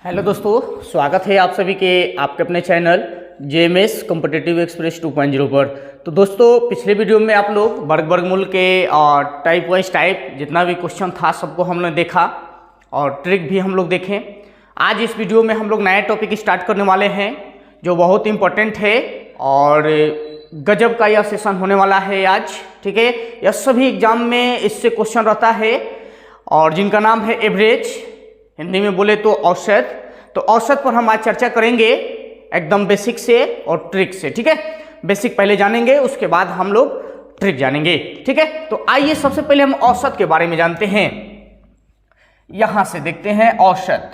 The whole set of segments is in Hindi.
हेलो दोस्तों, स्वागत है आप सभी के आपके अपने चैनल जेएमएस कॉम्पिटिटिव एक्सप्रेस 2.0 पर। तो दोस्तों, पिछले वीडियो में आप लोग वर्गमूल के और टाइप वाइज टाइप जितना भी क्वेश्चन था सबको हमने देखा और ट्रिक भी हम लोग देखें। आज इस वीडियो में हम लोग नया टॉपिक स्टार्ट करने वाले हैं जो बहुत इंपॉर्टेंट है और गजब का यह सेशन होने वाला है आज। ठीक है, यह सभी एग्जाम में इससे क्वेश्चन रहता है और जिनका नाम है एवरेज, हिंदी में बोले तो औसत। तो औसत पर हम आज चर्चा करेंगे एकदम बेसिक से और ट्रिक से। ठीक है, बेसिक पहले जानेंगे, उसके बाद हम लोग ट्रिक जानेंगे। ठीक है, तो आइए सबसे पहले हम औसत के बारे में जानते हैं। यहां से देखते हैं औसत।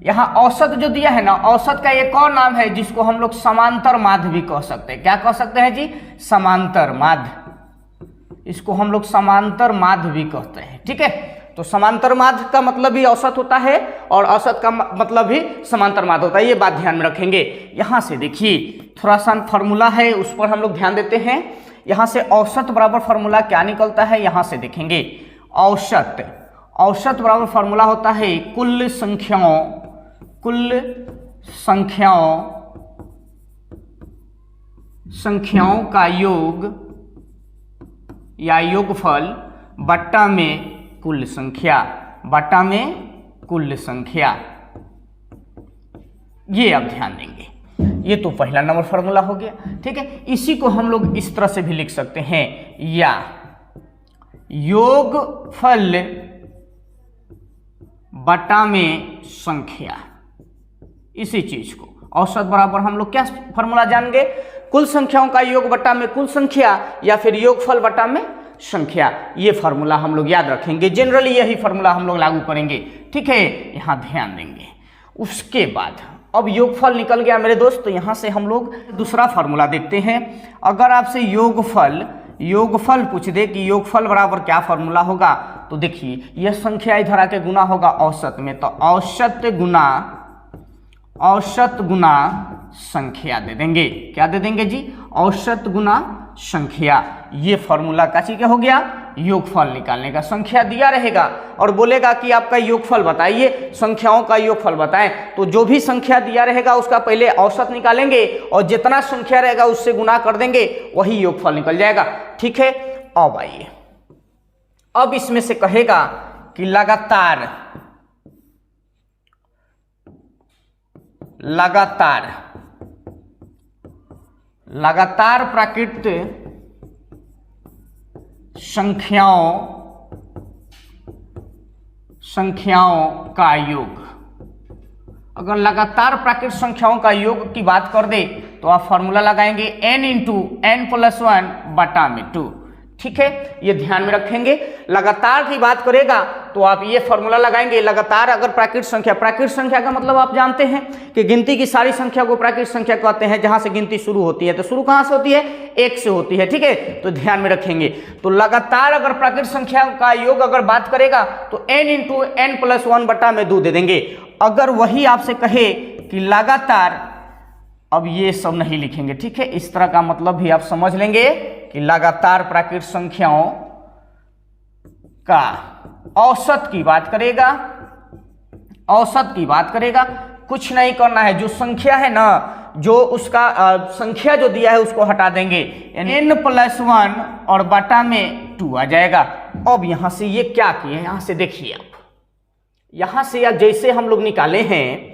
यहां औसत जो दिया है ना, औसत का एक और नाम है जिसको हम लोग समांतर माध्य भी कह सकते हैं। क्या कह सकते हैं जी? समांतर माध्य। इसको हम लोग समांतर माध्य भी कहते हैं। ठीक है, तो समांतर माध्य का मतलब भी औसत होता है और औसत का मतलब भी समांतर माध्य होता है। ये बात ध्यान में रखेंगे। यहां से देखिए, थोड़ा सा फॉर्मूला है, उस पर हम लोग ध्यान देते हैं। यहां से औसत बराबर फॉर्मूला क्या निकलता है, यहां से देखेंगे। औसत बराबर फॉर्मूला होता है कुल संख्याओं का योग या योगफल बट्टा में कुल संख्या। ये आप ध्यान देंगे। ये तो पहला नंबर फॉर्मूला हो गया। ठीक है, इसी को हम लोग इस तरह से भी लिख सकते हैं, या योगफल बटा में संख्या। इसी चीज को औसत बराबर हम लोग क्या फॉर्मूला जानेंगे? कुल संख्याओं का योग बटा में कुल संख्या या फिर योगफल बटा में संख्या। ये फार्मूला हम लोग याद रखेंगे। जनरली यही फार्मूला हम लोग लागू करेंगे। ठीक है, यहां ध्यान देंगे। उसके बाद अब योगफल निकल गया मेरे दोस्त, तो यहां से हम लोग दूसरा फार्मूला देखते हैं। अगर आपसे योगफल पूछ दे कि योगफल बराबर क्या फार्मूला होगा, तो देखिए यह संख्या इधर आके गुना होगा औसत में, तो औसत गुना संख्या दे देंगे। क्या दे देंगे जी? औसत गुना संख्या। ये फॉर्मूला का चीज हो गया योगफल निकालने का। संख्या दिया रहेगा और बोलेगा कि आपका योगफल बताइए, संख्याओं का योगफल बताएं। तो जो भी संख्या दिया रहेगा उसका पहले औसत निकालेंगे और जितना संख्या रहेगा उससे गुना कर देंगे, वही योगफल निकल जाएगा। ठीक है, अब आइए, अब इसमें से कहेगा कि लगातार प्राकृत संख्याओं का योग। अगर लगातार प्राकृत संख्याओं का योग की बात कर दे तो आप फॉर्मूला लगाएंगे n × n+1 बटा में 2। ठीक है, ये ध्यान में रखेंगे। लगातार की बात करेगा तो आप ये फॉर्मूला लगाएंगे। लगातार अगर प्राकृत संख्या का मतलब आप जानते हैं कि गिनती की सारी संख्या को प्राकृत संख्या कहते हैं। जहां से गिनती शुरू होती है, तो शुरू कहां से होती है? 1 से होती है। ठीक है, तो ध्यान में रखेंगे। तो लगातार अगर प्राकृत संख्या का योग अगर बात करेगा तो n × n+1 बटा में 2 दे देंगे। अगर वही आपसे कहे कि लगातार, अब ये सब नहीं लिखेंगे। ठीक है, इस तरह का मतलब भी आप समझ लेंगे कि लगातार प्राकृत संख्याओं का औसत की बात करेगा। कुछ नहीं करना है, जो संख्या है ना, जो उसका संख्या जो दिया है उसको हटा देंगे, n+1 और बटा में 2 आ जाएगा। अब यहां से ये क्या किए, यहां से देखिए आप, यहां से या जैसे हम लोग निकाले हैं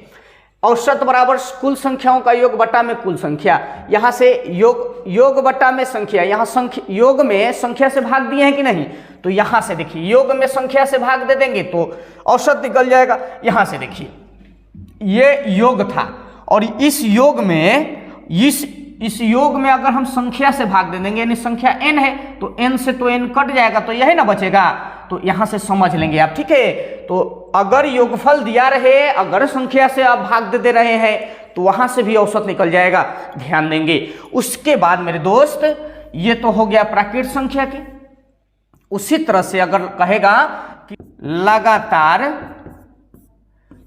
औसत बराबर कुल संख्याओं का योग बटा में कुल संख्या। यहां से योग बटा में संख्या, यहां योग में संख्या से भाग दिए हैं कि नहीं, तो यहां से देखिए योग में संख्या से भाग दे देंगे तो औसत निकल जाएगा। यहां से देखिए ये योग था और इस योग में अगर हम संख्या से भाग दे देंगे, यानी संख्या n है तो n से तो n कट जाएगा, तो यही ना बचेगा। तो यहां से समझ लेंगे आप। ठीक है, तो अगर योगफल दिया रहे, अगर संख्या से आप भाग दे रहे हैं तो वहां से भी औसत निकल जाएगा। ध्यान देंगे। उसके बाद मेरे दोस्त, ये तो हो गया प्राकृत संख्या के। उसी तरह से अगर कहेगा कि लगातार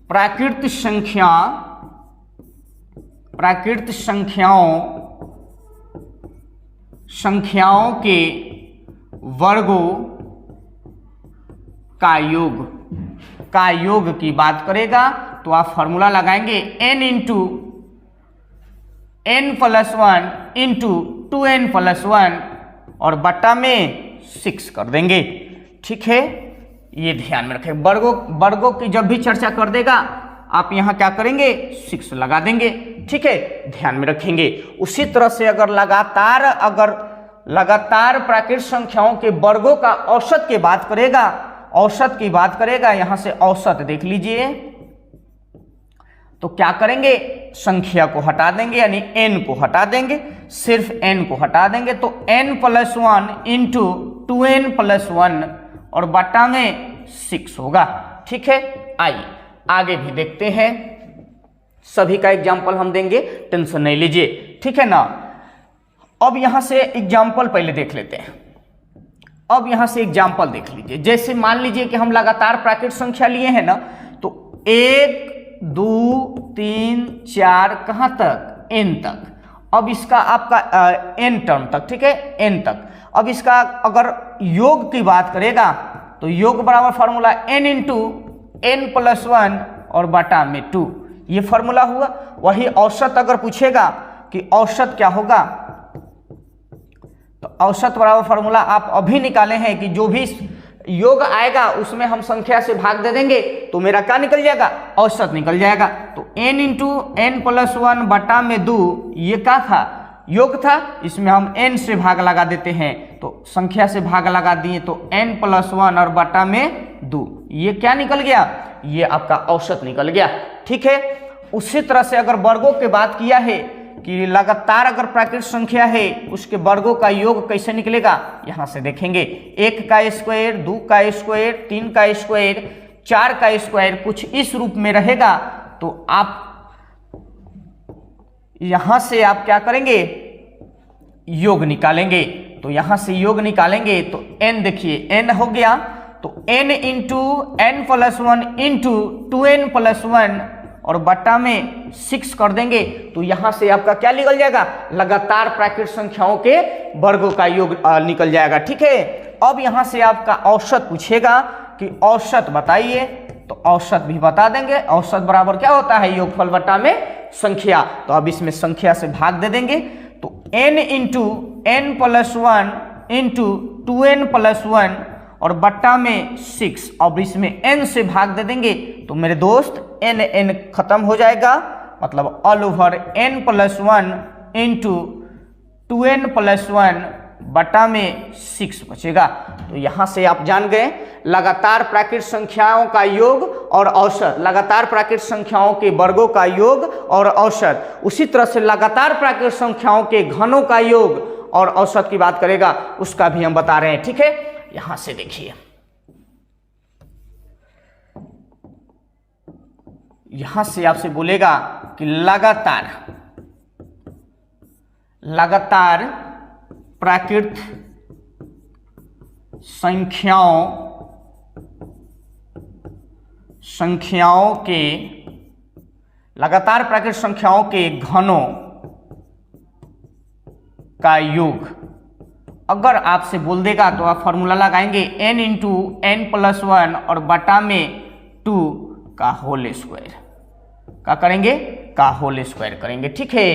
प्राकृत संख्याओं के वर्गों का योग की बात करेगा तो आप फॉर्मूला लगाएंगे n into n plus 1 into 2n+1 और बटा में 6 कर देंगे। ठीक है, ये ध्यान में रखें। वर्गों की जब भी चर्चा कर देगा आप यहाँ क्या करेंगे, 6 लगा देंगे। ठीक है, ध्यान में रखेंगे। उसी तरह से अगर लगातार प्राकृत संख्याओं के वर्गों का औसत की बात करेगा, यहाँ से औसत देख लीजिए, तो क्या करेंगे, संख्या को हटा देंगे, यानी n को हटा देंगे, सिर्फ n को हटा देंगे, तो n+1 इंटू 2n+1 और बटा में 6 होगा। ठीक है, आइए आगे भी देखते हैं। सभी का एग्जाम्पल हम देंगे, टेंशन नहीं लीजिए। ठीक है ना। अब यहां से एग्जाम्पल पहले देख लेते हैं। अब यहां से एग्जाम्पल देख लीजिए। जैसे मान लीजिए कि हम लगातार प्राकृत संख्या लिए हैं ना, तो 1 2 3 4 कहां तक, n तक। अब इसका आपका n टर्म तक, ठीक है, n तक। अब इसका अगर योग की बात करेगा तो योग बराबर फॉर्मूला n इंटू n+1 और बटा में 2, ये फॉर्मूला हुआ। वही औसत अगर पूछेगा कि औसत क्या होगा, तो औसत बराबर फॉर्मूला आप अभी निकाले हैं कि जो भी योग आएगा उसमें हम संख्या से भाग दे देंगे तो मेरा क्या निकल जाएगा, औसत निकल जाएगा। तो n इंटू n+1 बटा में 2, ये क्या था, योग था, इसमें हम n से भाग लगा देते हैं, तो संख्या से भाग लगा दिए तो n+1 और बटा में 2, ये क्या निकल गया, ये आपका औसत निकल गया। ठीक है, उसी तरह से अगर वर्गों की बात किया है कि लगातार अगर प्राकृत संख्या है उसके वर्गों का योग कैसे निकलेगा, यहां से देखेंगे। 1 का स्क्वायर, 2 का स्क्वायर, 3 का स्क्वायर, 4 का स्क्वायर, कुछ इस रूप में रहेगा, तो आप यहां से आप क्या करेंगे, योग निकालेंगे। तो यहां से योग निकालेंगे तो n देखिए, n हो गया, तो n into n+1 into 2n+1 और बटा में 6 कर देंगे, तो यहां से आपका क्या निकल जाएगा, लगातार प्राकृत संख्याओं के वर्गों का योग निकल जाएगा। ठीक है, अब यहां से आपका औसत पूछेगा कि औसत बताइए, तो औसत भी बता देंगे। औसत बराबर क्या होता है, योगफल बटा में संख्या। तो अब इसमें संख्या से भाग दे देंगे, तो n into n+1 into 2n+1 और बट्टा में 6, अब इसमें n से भाग दे देंगे तो मेरे दोस्त n खत्म हो जाएगा, मतलब all over n+1 into 2n+1 बटा में 6 बचेगा। तो यहां से आप जान गए लगातार प्राकृत संख्याओं का योग और औसत, लगातार प्राकृत संख्याओं के वर्गों का योग और औसत। उसी तरह से लगातार प्राकृत संख्याओं के घनों का योग और औसत की बात करेगा, उसका भी हम बता रहे हैं। ठीक है, यहां से देखिए, यहां से आपसे बोलेगा कि लगातार प्राकृत संख्याओं के लगातार प्राकृत संख्याओं के घनों का योग अगर आपसे बोल देगा तो आप फॉर्मूला लगाएंगे n इंटू n+1 और बटा में 2 का होल स्क्वायर। क्या करेंगे, का होल स्क्वायर करेंगे। ठीक है,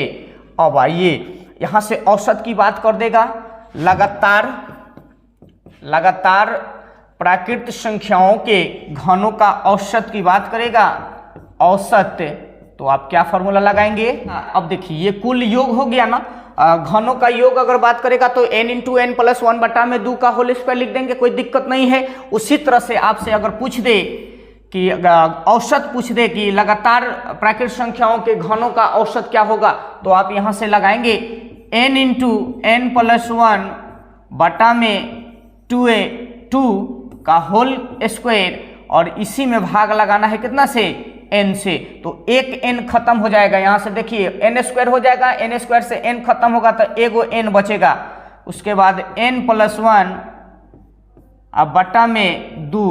अब आइए यहां से औसत की बात कर देगा। लगातार प्राकृत संख्याओं के घनों का औसत की बात करेगा, औसत, तो आप क्या फॉर्मूला लगाएंगे। अब देखिए ये कुल योग हो गया ना, घनों का योग अगर बात करेगा तो n इंटू n+1 बटा में 2 का होल स्क्वायर लिख देंगे, कोई दिक्कत नहीं है। उसी तरह से आपसे अगर पूछ दे कि औसत पूछ दे कि लगातार प्राकृत संख्याओं के घनों का औसत क्या होगा, तो आप यहां से लगाएंगे n इंटू n+1 बटा में 2 का होल स्क्वायर और इसी में भाग लगाना है कितना से, n से, तो एक n खत्म हो जाएगा। यहां से देखिए n स्क्वायर हो जाएगा, n स्क्वायर से n खत्म होगा तो एगो n बचेगा। उसके बाद n+1 अब बटा में 2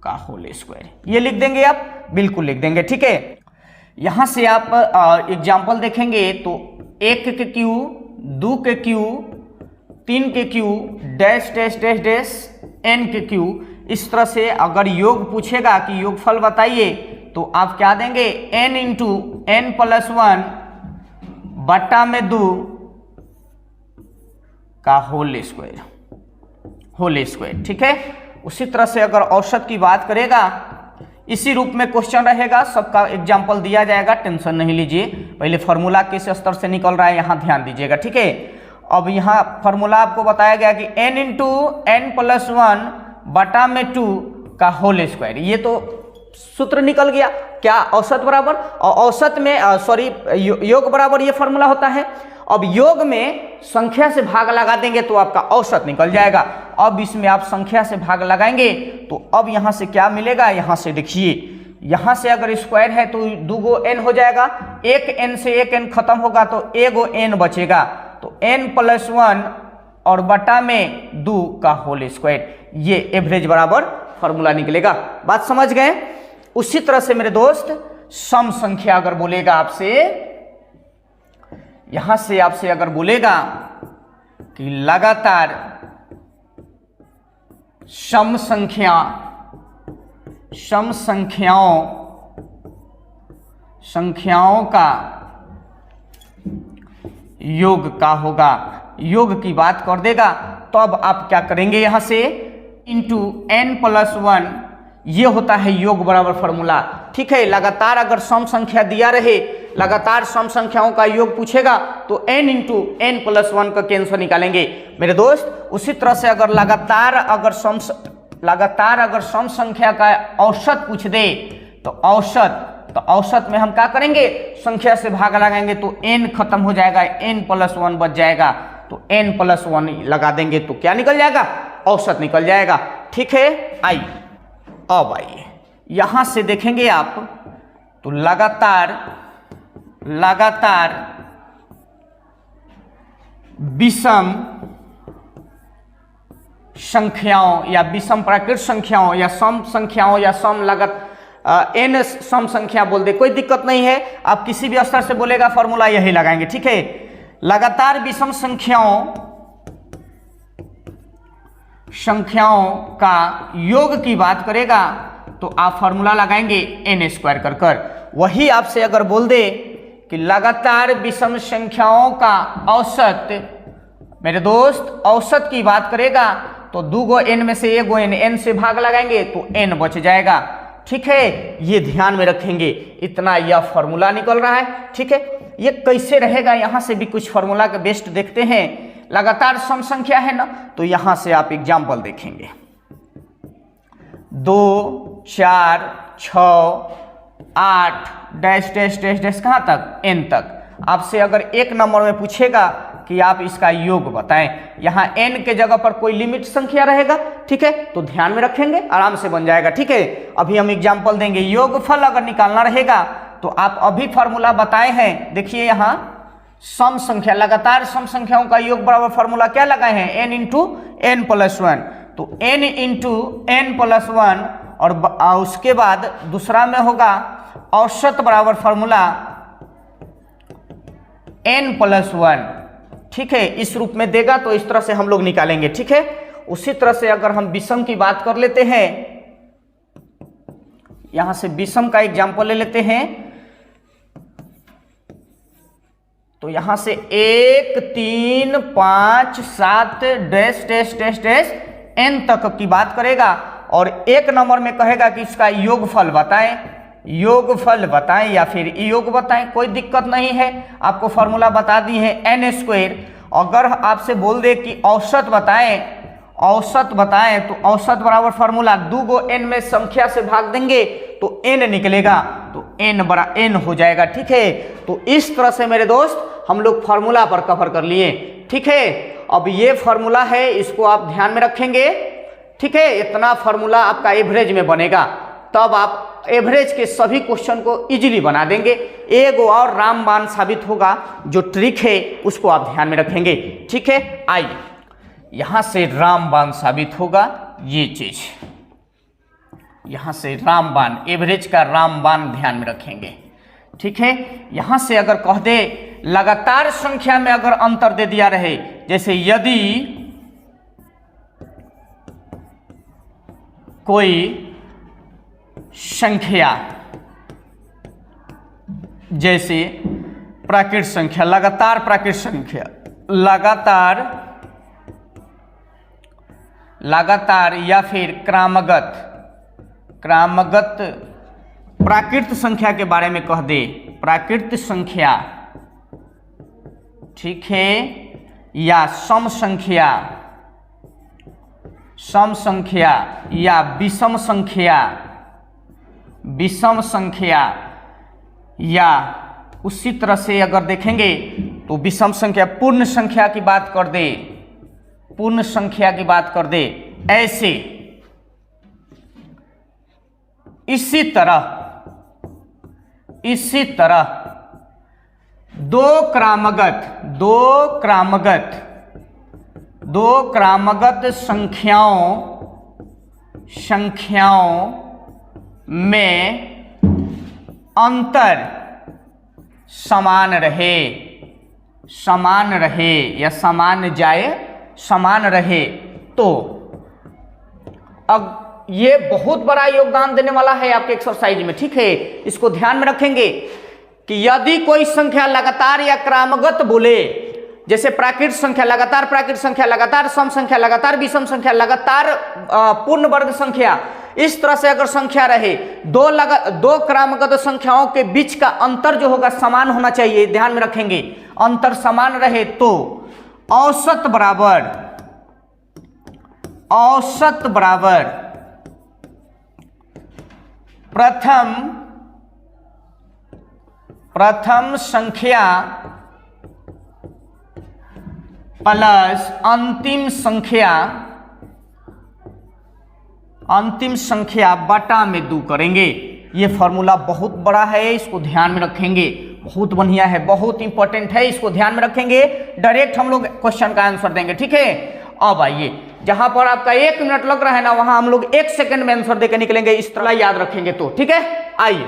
का होल स्क्वायर, ये लिख देंगे आप, बिल्कुल लिख देंगे। ठीक है, यहां से आप एग्जाम्पल देखेंगे तो 1 के क्यू, 2 के क्यू, 3 के Q, dash dash dash dash n के क्यू। इस तरह से अगर योग पूछेगा कि योगफल बताइए तो आप क्या देंगे, n इंटू n प्लस 1 बटा में 2 का होल स्क्वायर। ठीक है। उसी तरह से अगर औसत की बात करेगा, इसी रूप में क्वेश्चन रहेगा, सबका एग्जाम्पल दिया जाएगा, टेंशन नहीं लीजिए। पहले फॉर्मूला किस स्तर से निकल रहा है यहाँ ध्यान दीजिएगा। ठीक है। अब यहाँ फॉर्मूला आपको बताया गया कि n इंटू n प्लस 1 बटा में 2 का होल स्क्वायर। ये तो सूत्र निकल गया, क्या औसत बराबर, और औसत में योग बराबर ये फॉर्मूला होता है। अब योग में संख्या से भाग लगा देंगे तो आपका औसत निकल जाएगा। अब इसमें आप संख्या से भाग लगाएंगे तो अब यहाँ से क्या मिलेगा, यहाँ से देखिए, यहाँ से अगर स्क्वायर है तो 2 गो n हो जाएगा, एक n से एक n खत्म होगा तो एगो n बचेगा, तो n प्लस 1 और बटा में 2 का होल स्क्वायर, ये एवरेज बराबर फॉर्मूला निकलेगा। बात समझ गए। उसी तरह से मेरे दोस्त सम संख्या अगर बोलेगा आपसे, यहां से आपसे अगर बोलेगा कि लगातार सम संख्याओं का योग का होगा, योग की बात कर देगा, तो अब आप क्या करेंगे, यहां से इंटू n प्लस 1, ये होता है योग बराबर फॉर्मूला। ठीक है। लगातार अगर सम संख्या दिया रहे, लगातार सम संख्याओं का योग पूछेगा तो n इंटू n प्लस 1 का कैंसर निकालेंगे मेरे दोस्त। उसी तरह से अगर लगातार अगर सम संख्या का औसत पूछ दे तो औसत में हम क्या करेंगे, संख्या से भाग लगाएंगे तो n खत्म हो जाएगा, n प्लस 1 बच जाएगा, तो n प्लस 1 लगा देंगे तो क्या निकल जाएगा, औसत निकल जाएगा। ठीक है। अब आइए यहां से देखेंगे आप, तो लगातार विषम संख्याओं या विषम प्राकृत संख्याओं या सम संख्याओं या n सम संख्या बोल दे, कोई दिक्कत नहीं है, आप किसी भी स्तर से बोलेगा फॉर्मूला यही लगाएंगे। ठीक है। लगातार विषम संख्याओं का योग की बात करेगा तो आप फॉर्मूला लगाएंगे n स्क्वायर कर। वही आपसे अगर बोल दे कि लगातार विषम संख्याओं का औसत, मेरे दोस्त औसत की बात करेगा तो 2 गो n में से 1 गो n से भाग लगाएंगे तो n बच जाएगा। ठीक है। ये ध्यान में रखेंगे, इतना यह फॉर्मूला निकल रहा है। ठीक है। ये कैसे रहेगा, यहां से भी कुछ फॉर्मूला का बेस्ट देखते हैं। लगातार सम संख्या है ना, तो यहां से आप एग्जाम्पल देखेंगे, 2 4 6 8 डैश डैश डैश डैश कहां तक, n तक। आपसे अगर एक नंबर में पूछेगा कि आप इसका योग बताएं, यहाँ n के जगह पर कोई लिमिट संख्या रहेगा। ठीक है। तो ध्यान में रखेंगे, आराम से बन जाएगा। ठीक है। अभी हम एग्जाम्पल देंगे, योगफल अगर निकालना रहेगा तो आप अभी फॉर्मूला बताए हैं, देखिए यहाँ सम संख्या, लगातार सम संख्याओं का योग बराबर फॉर्मूला क्या लगाए हैं, n इंटू n प्लस 1, तो n इंटू n प्लस 1 और उसके बाद दूसरा में होगा औसत बराबर फॉर्मूला n प्लस 1। ठीक है। इस रूप में देगा तो इस तरह से हम लोग निकालेंगे। ठीक है। उसी तरह से अगर हम विषम की बात कर लेते हैं, यहां से विषम का एग्जाम्पल ले लेते हैं, तो यहां से 1 3 5 7 dash dash dash dash n तक की बात करेगा और एक नंबर में कहेगा कि इसका योगफल बताएं या फिर योग बताएं, कोई दिक्कत नहीं है। आपको फॉर्मूला बता दी है n स्क्वायर। अगर आपसे बोल दे कि औसत बताएं तो औसत बराबर फॉर्मूला 2 गो n में संख्या से भाग देंगे तो n निकलेगा, तो n बड़ा n हो जाएगा। ठीक है। तो इस तरह से मेरे दोस्त हम लोग फॉर्मूला पर कवर कर लिए। ठीक है। अब ये फॉर्मूला है, इसको आप ध्यान में रखेंगे। ठीक है। इतना फॉर्मूला आपका एवरेज में बनेगा, तब आप एवरेज के सभी क्वेश्चन को इजीली बना देंगे। एक और रामबाण साबित होगा, जो ट्रिक है उसको आप ध्यान में रखेंगे। ठीक है। आइए यहां से रामबाण साबित होगा, ये चीज यहां से रामबाण, एवरेज का रामबाण ध्यान में रखेंगे। ठीक है। यहां से अगर कह दे लगातार संख्या में अगर अंतर दे दिया रहे, जैसे यदि कोई संख्या जैसे प्राकृत संख्या, लगातार प्राकृत संख्या, लगातार या फिर क्रामगत प्राकृत संख्या के बारे में कह दे, प्राकृत संख्या, ठीक है, या सम संख्या या विषम संख्या, या उसी तरह से अगर देखेंगे तो विषम संख्या, पूर्ण संख्या की बात कर दे, पूर्ण संख्या की बात कर दे, ऐसे। इसी तरह दो क्रामगत संख्याओं में अंतर समान रहे या समान रहे तो अब ये बहुत बड़ा योगदान देने वाला है आपके एक्सरसाइज में, ठीक है। इसको ध्यान में रखेंगे कि यदि कोई संख्या लगातार या क्रामगत बोले, जैसे प्राकृत संख्या लगातार, प्राकृत संख्या लगातार, सम संख्या लगातार, विषम संख्या लगातार, पूर्ण वर्ग संख्या, इस तरह से अगर संख्या रहे, दो क्रामगत संख्याओं के बीच का अंतर जो होगा समान होना चाहिए, ध्यान में रखेंगे। अंतर समान रहे तो औसत बराबर प्रथम संख्या प्लस अंतिम संख्या बटा में 2 करेंगे। ये फॉर्मूला बहुत बड़ा है, इसको ध्यान में रखेंगे, बहुत बढ़िया है, बहुत इंपॉर्टेंट है, इसको ध्यान में रखेंगे। डायरेक्ट हम लोग क्वेश्चन का आंसर देंगे, ठीक है। अब आइए, जहां पर आपका 1 मिनट लग रहा है ना, वहां हम लोग 1 सेकंड में आंसर देकर निकलेंगे, इस तरह याद रखेंगे तो, ठीक है। आइए,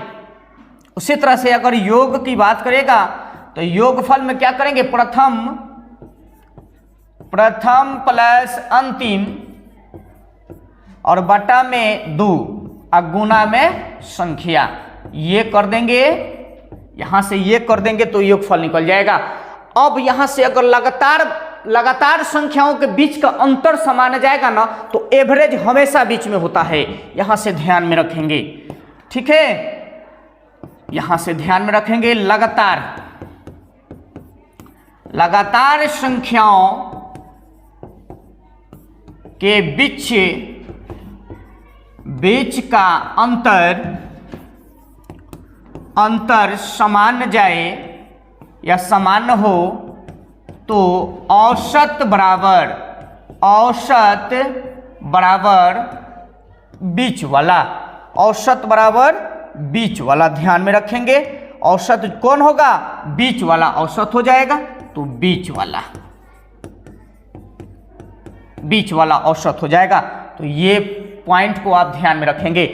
उसी तरह से अगर योग की बात करेगा तो योगफल में क्या करेंगे, प्रथम प्लस अंतिम और बटा में 2 और गुना में संख्या, ये कर देंगे, यहां से ये कर देंगे तो योगफल निकल जाएगा। अब यहां से अगर लगातार संख्याओं के बीच का अंतर समान जाएगा ना, तो एवरेज हमेशा बीच में होता है, यहां से ध्यान में रखेंगे, ठीक है। यहां से ध्यान में रखेंगे, लगातार संख्याओं के बीच का अंतर समान जाए या समान हो तो औसत बराबर बीच वाला, ध्यान में रखेंगे। औसत कौन होगा, बीच वाला औसत हो जाएगा, तो बीच वाला औसत हो जाएगा। तो ये पॉइंट को आप ध्यान में रखेंगे।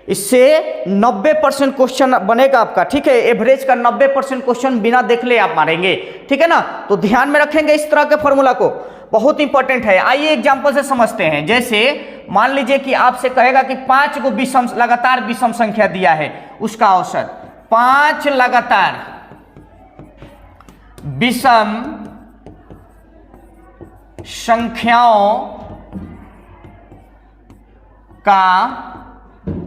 इससे 90% क्वेश्चन बनेगा आपका, ठीक है। एवरेज का 90% क्वेश्चन बिना देख ले आप मारेंगे, ठीक है ना। तो ध्यान में रखेंगे इस तरह के फॉर्मूला को, बहुत इंपॉर्टेंट है। आइए एग्जांपल से समझते हैं। जैसे मान लीजिए कि आपसे कहेगा कि 5 को लगातार विषम संख्या दिया है, उसका औसत 5 लगातार विषम संख्याओं का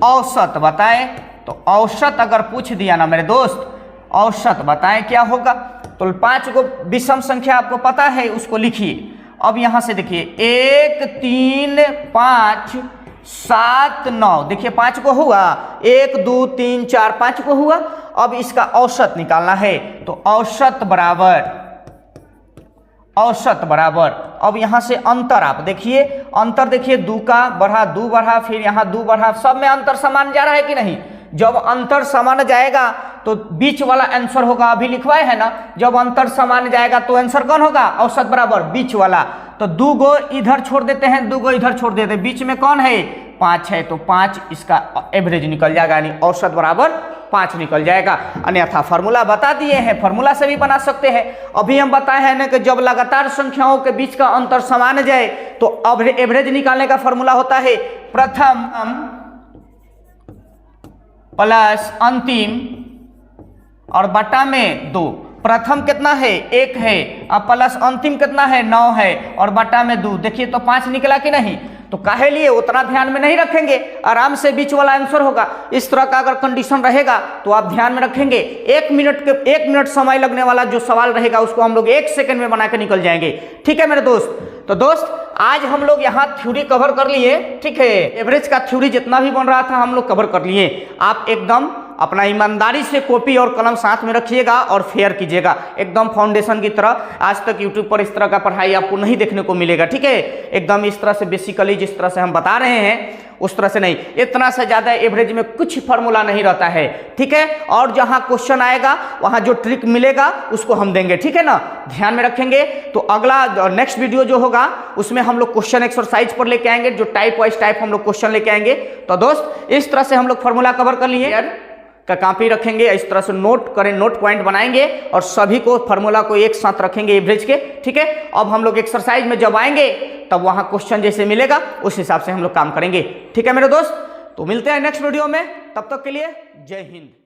औसत बताएं। तो औसत अगर पूछ दिया ना मेरे दोस्त, औसत बताएं क्या होगा। तो 5 को विषम संख्या आपको पता है, उसको लिखिए। अब यहां से देखिए 1 3 5 7 9, देखिए 5 को हुआ, 1 2 3 4 5 को हुआ। अब इसका औसत निकालना है, तो औसत बराबर अब यहां से अंतर आप देखिए, अंतर देखिए 2 का बढ़ा, 2 बढ़ा, फिर यहां 2 बढ़ा, सब में अंतर समान जा रहा है कि नहीं। जब अंतर समान जाएगा तो बीच वाला आंसर होगा, अभी लिखवाए है ना। जब अंतर समान जाएगा तो आंसर कौन होगा, औसत बराबर बीच वाला। तो 2 गो इधर छोड़ देते हैं, 2 गो इधर छोड़ देते हैं, बीच में कौन है, 5 है। तो 5 इसका एवरेज निकल जाएगा, यानी औसत बराबर 5 निकल जाएगा। अन्यथा फार्मूला बता दिए हैं, फार्मूला से भी बना सकते हैं। अभी हम बताए हैं ना कि जब लगातार संख्याओं के बीच का अंतर समान जाए तो एवरेज निकालने का फार्मूला होता है प्रथम प्लस अंतिम और बटा में 2। प्रथम कितना है 1 है, अब प्लस अंतिम कितना है 9 है और बटा में 2। देखिए तो 5 निकला कि नहीं। तो काहे लिए उतना ध्यान में नहीं रखेंगे, आराम से बीच वाला आंसर होगा। इस तरह का अगर कंडीशन रहेगा तो आप ध्यान में रखेंगे। 1 मिनट समय लगने वाला जो सवाल रहेगा उसको हम लोग 1 सेकंड में बना के निकल जाएंगे। ठीक है मेरे दोस्त। तो दोस्त आज हम लोग यहाँ थ्योरी कवर कर लिए। ठीक है, एवरेज का थ्योरी जितना भी बन रहा था हम लोग कवर कर लिए। आप एकदम अपना ईमानदारी से कॉपी और कलम साथ में रखिएगा और फेयर कीजिएगा, एकदम फाउंडेशन की तरह। आज तक यूट्यूब पर इस तरह का पढ़ाई आपको नहीं देखने को मिलेगा। ठीक है, एकदम इस तरह से बेसिकली जिस तरह से हम बता रहे हैं उस तरह से नहीं। इतना से ज़्यादा एवरेज में कुछ फॉर्मूला नहीं रहता है। ठीक है, और जहाँ क्वेश्चन आएगा वहाँ जो ट्रिक मिलेगा उसको हम देंगे। ठीक है ना, ध्यान में रखेंगे। तो अगला नेक्स्ट वीडियो जो होगा उसमें हम लोग क्वेश्चन एक्सरसाइज पर लेके आएंगे, जो टाइप वाइज टाइप हम लोग क्वेश्चन लेके आएंगे। तो दोस्त इस तरह से हम लोग फॉर्मूला कवर कर लिए का कॉपी रखेंगे, इस तरह से नोट करें, नोट पॉइंट बनाएंगे और सभी को फार्मूला को एक साथ रखेंगे एवरेज के। ठीक है, अब हम लोग एक्सरसाइज में जब आएंगे तब वहां क्वेश्चन जैसे मिलेगा उस हिसाब से हम लोग काम करेंगे। ठीक है मेरे दोस्त, तो मिलते हैं नेक्स्ट वीडियो में, तब तक के लिए जय हिंद।